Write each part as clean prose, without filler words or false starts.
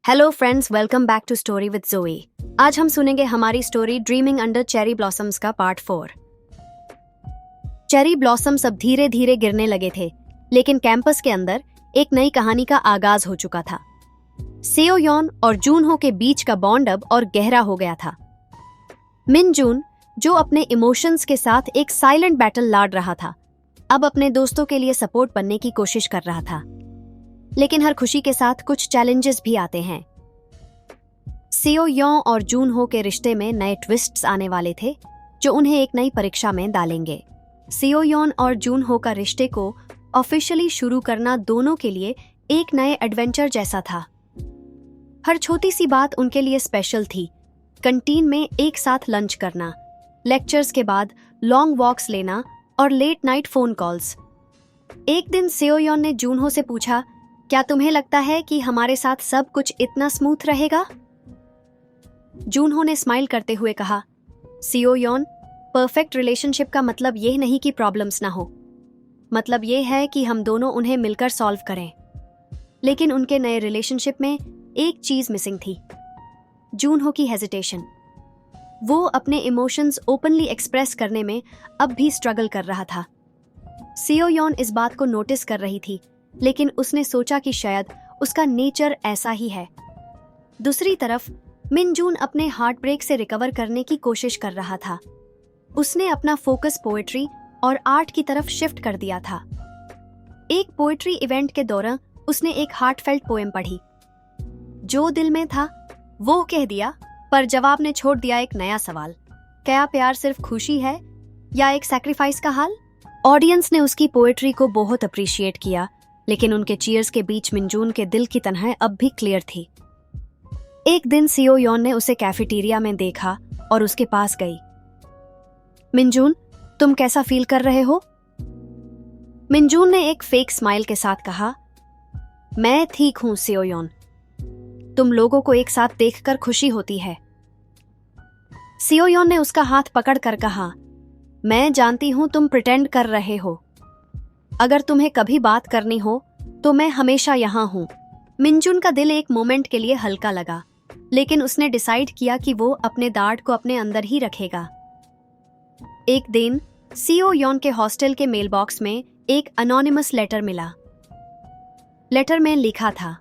Hello friends, welcome back to story with Joey. आज हम सुनेंगे हमारी story dreaming under cherry blossoms का पार्ट 4। चेरी ब्लॉसम्स अब धीरे धीरे गिरने लगे थे, लेकिन कैंपस के अंदर एक नई कहानी का आगाज हो चुका था। सेओ यॉन और जून हो के बीच का बॉन्ड अब और गहरा हो गया था। मिन जून, जो अपने इमोशंस के साथ एक साइलेंट बैटल लड़ रहा था, अब अपने दोस्तों के लिए सपोर्ट बनने की कोशिश कर रहा था। लेकिन हर खुशी के साथ कुछ चैलेंजेस भी आते हैं। सेओ यॉन और जून हो के रिश्ते में नए ट्विस्ट्स आने वाले थे, जो उन्हें एक नई परीक्षा में डालेंगे। सेओ यॉन और जून हो का रिश्ते को ऑफिशियली शुरू करना दोनों के लिए एक नए एडवेंचर जैसा था। हर छोटी सी बात उनके लिए स्पेशल थी। कैंटीन में एक साथ लंच करना, लेक्चर्स के बाद लॉन्ग वॉक्स लेना और लेट नाइट फोन कॉल्स। एक दिन सेओ यॉन ने जून हो से पूछा, क्या तुम्हें लगता है कि हमारे साथ सब कुछ इतना स्मूथ रहेगा? जून हो ने स्माइल करते हुए कहा, सेओ यॉन, परफेक्ट रिलेशनशिप का मतलब ये नहीं कि प्रॉब्लम्स ना हो। मतलब ये है कि हम दोनों उन्हें मिलकर सॉल्व करें। लेकिन उनके नए रिलेशनशिप में एक चीज मिसिंग थी, जून हो की हेजिटेशन। वो अपने इमोशंस ओपनली एक्सप्रेस करने में अब भी स्ट्रगल कर रहा था। सेओ यॉन इस बात को नोटिस कर रही थी, लेकिन उसने सोचा कि शायद उसका नेचर ऐसा ही है। दूसरी तरफ मिन जून अपने हार्ट ब्रेक से रिकवर करने की कोशिश कर रहा था। उसने अपना फोकस पोएट्री और आर्ट की तरफ शिफ्ट कर दिया था। एक पोएट्री इवेंट के दौरान उसने एक हार्टफेल्ट पोएम पढ़ी। जो दिल में था वो कह दिया, पर जवाब ने छोड़ दिया एक नया सवाल, क्या प्यार सिर्फ खुशी है या एक सैक्रिफाइस का हाल? ऑडियंस ने उसकी पोएट्री को बहुत अप्रिशिएट किया, लेकिन उनके चीयर्स के बीच मिनजून के दिल की तन्हाई अब भी क्लियर थी। एक दिन सेओ यॉन ने उसे कैफेटेरिया में देखा और उसके पास गई। मिनजून, तुम कैसा फील कर रहे हो? मिनजून ने एक फेक स्माइल के साथ कहा, मैं ठीक हूं सेओ यॉन। तुम लोगों को एक साथ देखकर खुशी होती है। सेओ यॉन ने उसका हाथ पकड़कर कहा, मैं जानती हूं तुम प्रिटेंड कर रहे हो। अगर तुम्हें कभी बात करनी हो तो मैं हमेशा यहां हूं। मिनजून का दिल एक मोमेंट के लिए हल्का लगा, लेकिन उसने डिसाइड किया कि वो अपने दार्ड को अपने अंदर ही रखेगा। एक दिन सेओ यॉन के हॉस्टल के मेल बॉक्स में एक अनोनिमस लेटर मिला। लेटर में लिखा था,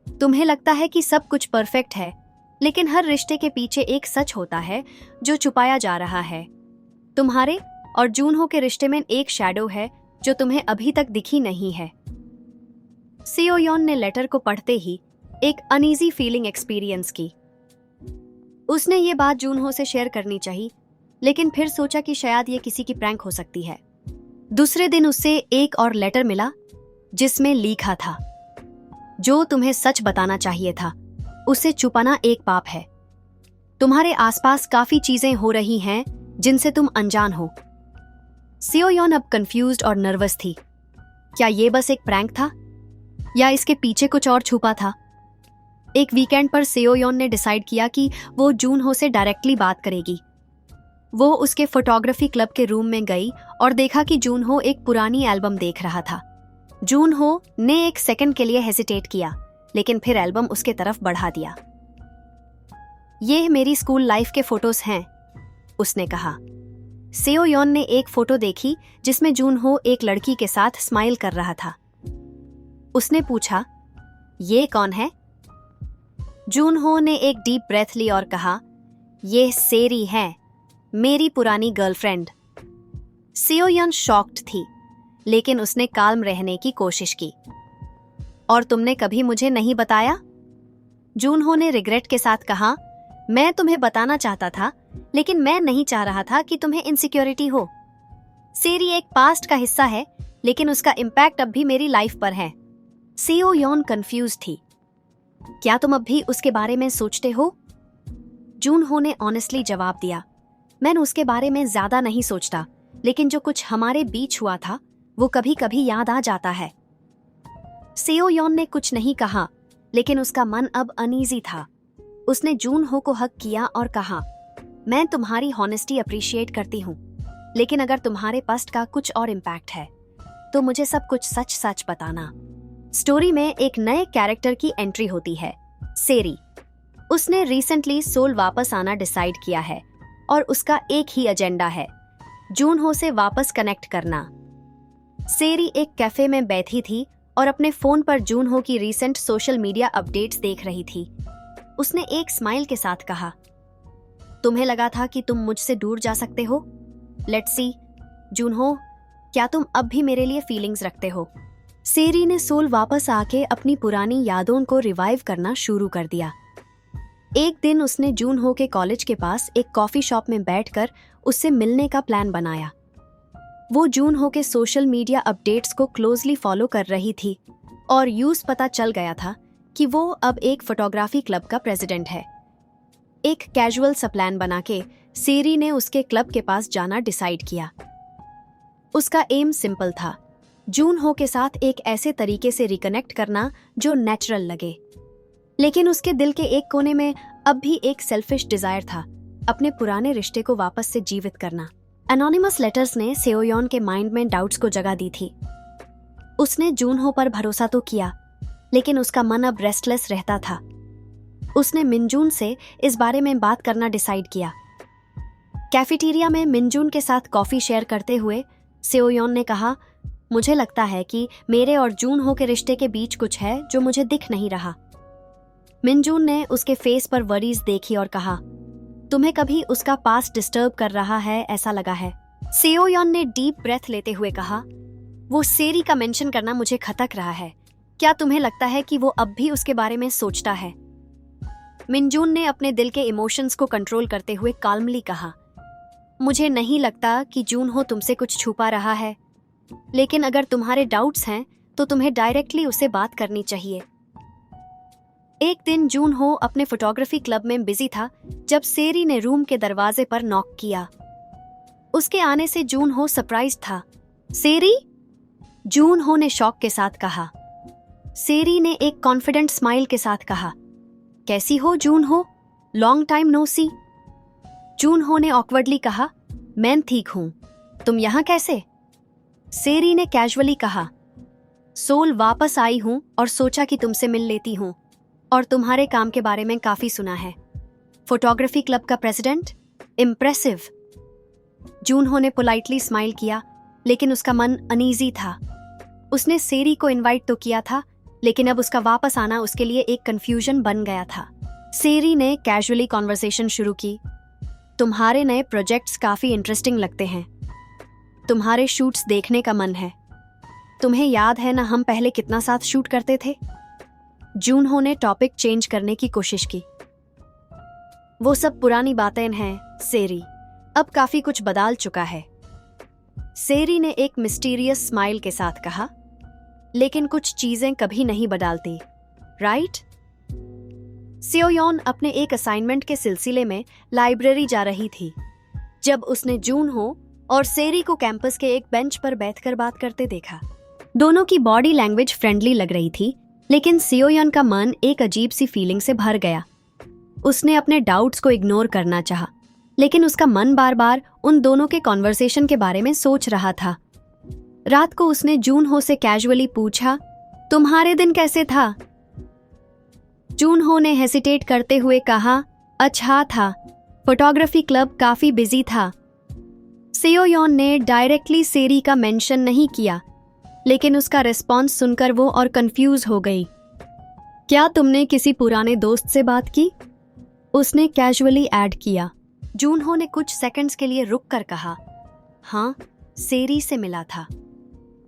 तुम्हें लगता है कि सब कुछ परफेक्ट है, लेकिन हर रिश्ते के पीछे एक सच होता है जो छुपाया जा रहा है। तुम्हारे और जून हो के रिश्ते में एक शैडो है जो तुम्हें अभी तक दिखी नहीं है। सेओ यॉन ने लेटर को पढ़ते ही एक अनईजी फीलिंग एक्सपीरियंस की। उसने ये बात जून हो से शेयर करनी चाहिए, लेकिन फिर सोचा कि शायद ये किसी की प्रैंक हो सकती है। दूसरे दिन उससे एक और लेटर मिला, जिसमें लिखा था, जो तुम्हें सच बताना चाहिए था, उसे छुपाना एक पाप है। तुम्हारे आसपास काफी चीजें हो रही हैं जिनसे तुम अनजान हो। सेओ यॉन अब कंफ्यूज्ड और नर्वस थी। क्या ये बस एक प्रैंक था या इसके पीछे कुछ और छुपा था? एक वीकेंड पर सेओ यॉन ने डिसाइड किया कि वो जून हो से डायरेक्टली बात करेगी। वो उसके फोटोग्राफी क्लब के रूम में गई और देखा कि जून हो एक पुरानी एल्बम देख रहा था। जून हो ने एक सेकंड के लिए हेजिटेट किया, लेकिन फिर एल्बम उसके तरफ बढ़ा दिया। ये मेरी स्कूल लाइफ के फोटोज हैं, उसने कहा। सेओ यॉन ने एक फोटो देखी जिसमें जून हो एक लड़की के साथ स्माइल कर रहा था। उसने पूछा, ये कौन है? जून हो ने एक डीप ब्रेथ ली और कहा, ये सेरी है, मेरी पुरानी गर्लफ्रेंड। सेओ यॉन शॉक्ड थी, लेकिन उसने काल्म रहने की कोशिश की। और तुमने कभी मुझे नहीं बताया? जून हो ने रिग्रेट के साथ कहा, मैं तुम्हें बताना चाहता था, लेकिन मैं नहीं चाह रहा था कि तुम्हें इनसिक्योरिटी हो। सेरी एक पास्ट का हिस्सा है, लेकिन उसका इम्पैक्ट अब भी मेरी लाइफ पर है। सेओ यॉन कंफ्यूज थी। क्या तुम अब भी उसके बारे में सोचते हो? जून हो ने ऑनेस्टली जवाब दिया, मैं उसके बारे में ज्यादा नहीं सोचता, लेकिन जो कुछ हमारे बीच हुआ था वो कभी कभी याद आ जाता है। सेओ यॉन ने कुछ नहीं कहा, लेकिन उसका मन अब अनईजी था। उसने जून हो को हग किया और कहा, मैं तुम्हारी हॉनेस्टी अप्रिशिएट करती हूँ, लेकिन अगर तुम्हारे पास्ट का कुछ और इम्पैक्ट है तो मुझे सब कुछ सच सच बताना। स्टोरी में एक नए कैरेक्टर की एंट्री होती है, सेरी। उसने रिसेंटली सोल वापस आना डिसाइड किया है और उसका एक ही एजेंडा है, जूनहो से वापस कनेक्ट करना। सेरी एक कैफे में बैठी थी और अपने फोन पर जूनहो की रीसेंट सोशल मीडिया अपडेट्स देख रही थी। उसने एक स्माइल के साथ कहा, तुम्हें लगा था कि तुम मुझसे दूर जा सकते हो? लेट्स सी, जूनहो, क्या तुम अब भी मेरे लिए फीलिंग्स रखते हो? सेरी ने सोल वापस आके अपनी पुरानी यादों को रिवाइव करना शुरू कर दिया। एक दिन उसने जूनहो के कॉलेज के पास एक कॉफी शॉप में बैठकर उससे मिलने का प्लान बनाया। वो जूनहो के सोशल मीडिया अपडेट्स को क्लोजली फॉलो कर रही थी और पता चल गया था कि वो अब एक फोटोग्राफी क्लब का प्रेसिडेंट है। एक कैजुअल सा प्लान बना के सेरी ने उसके क्लब के पास जाना डिसाइड किया। उसका एम सिंपल था, जूनहो के साथ एक ऐसे तरीके से रिकनेक्ट करना जो नेचुरल लगे। लेकिन उसके दिल के एक कोने में अब भी एक सेल्फिश डिजायर था, अपने पुराने रिश्ते को वापस से जीवित करना। एनोनिमस लेटर्स ने सेओयोन के माइंड में डाउट्स को जगह दी थी। उसने जूनहो पर भरोसा तो किया, लेकिन उसका मन अब रेस्टलेस रहता था। उसने मिनजून से इस बारे में बात करना डिसाइड किया। कैफेटेरिया में मिनजून के साथ कॉफी शेयर करते हुए सेओयोन ने कहा, मुझे लगता है कि मेरे और जूनहो के रिश्ते के बीच कुछ है जो मुझे दिख नहीं रहा। मिनजून ने उसके फेस पर वरीज देखी और कहा, तुम्हें कभी उसका पास्ट डिस्टर्ब कर रहा है ऐसा लगा है? सेओयोन ने डीप ब्रेथ लेते हुए कहा, वो सेरी का मेंशन करना मुझे खटक रहा है। क्या तुम्हें लगता है कि वो अब भी उसके बारे में सोचता है? मिनजून ने अपने दिल के इमोशंस को कंट्रोल करते हुए काल्मली कहा, मुझे नहीं लगता कि जूनहो तुमसे कुछ छुपा रहा है, लेकिन अगर तुम्हारे डाउट्स हैं तो तुम्हें डायरेक्टली उससे बात करनी चाहिए। एक दिन जूनहो अपने फोटोग्राफी क्लब में बिजी था जब सेरी ने रूम के दरवाजे पर नॉक किया। उसके आने से जूनहो सरप्राइज था। सेरी? जूनहो ने शॉक के साथ कहा। सेरी ने एक कॉन्फिडेंट स्माइल के साथ कहा, कैसी हो जूनहो? लॉन्ग टाइम नो सी। जूनहो ने ऑकवर्डली कहा, मैं ठीक हूं, तुम यहां कैसे? सेरी ने कैजुअली कहा, सोल वापस आई हूं और सोचा कि तुमसे मिल लेती हूं, और तुम्हारे काम के बारे में काफी सुना है। फोटोग्राफी क्लब का प्रेसिडेंट? इम्प्रेसिव। जूनहो ने पोलाइटली स्माइल किया, लेकिन उसका मन अनईजी था। उसने सेरी को इनवाइट तो किया था, लेकिन अब उसका वापस आना उसके लिए एक कंफ्यूजन बन गया था। सेरी ने कैजुअली कॉन्वर्सेशन शुरू की, तुम्हारे नए प्रोजेक्ट्स काफी इंटरेस्टिंग लगते हैं, तुम्हारे शूट्स देखने का मन है। तुम्हें याद है ना हम पहले कितना साथ शूट करते थे? जूनहो ने टॉपिक चेंज करने की कोशिश की। वो सब पुरानी बातें हैं सेरी, अब काफी कुछ बदल चुका है। सेरी ने एक मिस्टीरियस स्माइल के साथ कहा, लेकिन कुछ चीजें कभी नहीं बदलती, राइट? सेओयोन अपने एक असाइनमेंट के सिलसिले में लाइब्रेरी जा रही थी जब उसने जूनहो और सेरी को कैंपस के एक बेंच पर बैठकर बात करते देखा। दोनों की बॉडी लैंग्वेज फ्रेंडली लग रही थी, लेकिन सेओयोन का मन एक अजीब सी फीलिंग से भर गया। उसने अपने डाउट्स को इग्नोर करना चाहा, लेकिन उसका मन बार बार उन दोनों के कॉन्वर्सेशन के बारे में सोच रहा था। रात को उसने जूनहो से कैजुअली पूछा, तुम्हारे दिन कैसे था? जूनहो ने हेसिटेट करते हुए कहा, अच्छा था, फोटोग्राफी क्लब काफी बिजी था। सेओयोन ने डायरेक्टली सेरी का मेंशन नहीं किया, लेकिन उसका रिस्पॉन्स सुनकर वो और कंफ्यूज हो गई। क्या तुमने किसी पुराने दोस्त से बात की? उसने कैजुअली ऐड किया। जूनहो ने कुछ सेकंड्स के लिए रुक कर कहा, हाँ, सेरी से मिला था।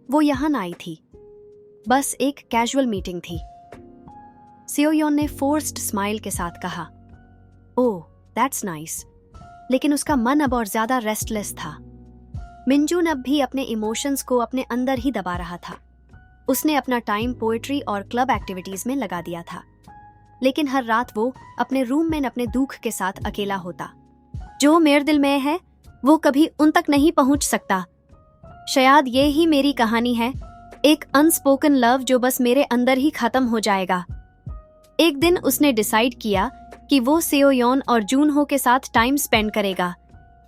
वो यहाँ आई थी, बस एक कैजुअल मीटिंग थी। सेओयोन ने फोर्स्ड स्माइल के साथ कहा, ओह दैट्स नाइस, लेकिन उसका मन अब और ज्यादा रेस्टलेस था। मिनजून अब भी अपने इमोशंस को अपने अंदर ही दबा रहा था। उसने अपना टाइम पोएट्री और क्लब एक्टिविटीज में लगा दिया था, लेकिन हर रात वो अपने रूम में अपने दुख के साथ अकेला होता। जो मेरे दिल में है वो कभी उन तक नहीं पहुंच सकता। शायद ये ही मेरी कहानी है, एक अनस्पोकन लव जो बस मेरे अंदर ही खत्म हो जाएगा। एक दिन उसने डिसाइड किया कि वो सेओयोन और जूनहो के साथ टाइम स्पेंड करेगा,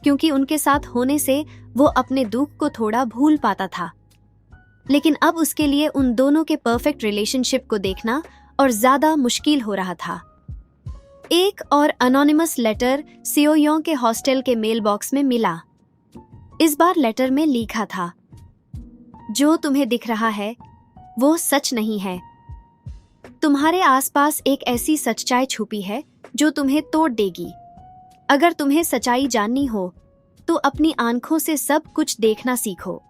क्योंकि उनके साथ होने से वो अपने दुख को थोड़ा भूल पाता था। लेकिन अब उसके लिए उन दोनों के परफेक्ट रिलेशनशिप को देखना और ज्यादा मुश्किल हो रहा था। एक और अनोनिमस लेटर सियोयों के हॉस्टल के मेल बॉक्स में मिला। इस बार लेटर में लिखा था, जो तुम्हें दिख रहा है वो सच नहीं है। तुम्हारे आसपास एक ऐसी सच्चाई छुपी है जो तुम्हें तोड़ देगी। अगर तुम्हें सच्चाई जाननी हो तो अपनी आंखों से सब कुछ देखना सीखो।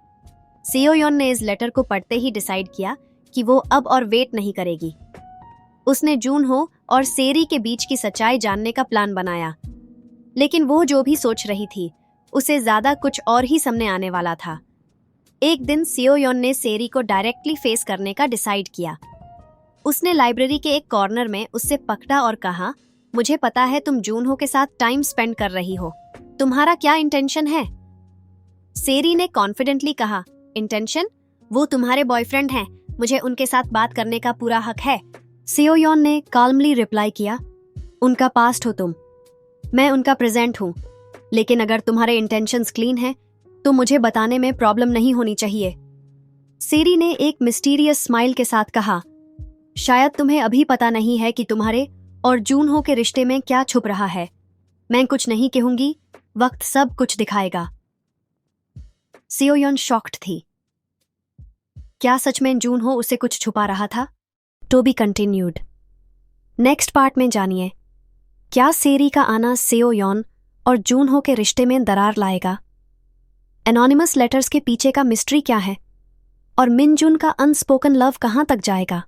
सियोयोन ने इस लेटर को पढ़ते ही डिसाइड किया कि वो अब और वेट नहीं करेगी। उसने जूनहो और सेरी के बीच की सच्चाई जानने का प्लान बनाया, लेकिन वो जो भी सोच रही थी उसे ज्यादा कुछ और ही सामने आने वाला था। एक दिन सियोयोन ने सेरी को डायरेक्टली फेस करने का डिसाइड किया। उसने लाइब्रेरी के एक कॉर्नर में उससे पकड़ा और कहा, मुझे पता है तुम जूनहो के साथ टाइम स्पेंड कर रही हो। तुम्हारा क्या इंटेंशन है? सेरी ने कॉन्फिडेंटली कहा, इंटेंशन? वो तुम्हारे बॉयफ्रेंड हैं, मुझे उनके साथ बात करने का पूरा हक है। सियोयोन ने काल्मली रिप्लाई किया, उनका पास्ट हो तुम, मैं उनका प्रेजेंट हूं। लेकिन अगर तुम्हारे इंटेंशंस क्लीन हैं तो मुझे बताने में प्रॉब्लम नहीं होनी चाहिए। सेरी ने एक मिस्टीरियस स्माइल के साथ कहा, शायद तुम्हें अभी पता नहीं है कि तुम्हारे और जूनहो के रिश्ते में क्या छुप रहा है। मैं कुछ नहीं कहूंगी, वक्त सब कुछ दिखाएगा। सियोयोन शॉक्ड थी। क्या सच में जूनहो उसे कुछ छुपा रहा था? To be continued. Next part में जानिए, क्या सेरी का आना सियोयोन और जूनहो के रिश्ते में दरार लाएगा? एनोनिमस लेटर्स के पीछे का मिस्ट्री क्या है? और मिनजुन का अनस्पोकन लव कहां तक जाएगा?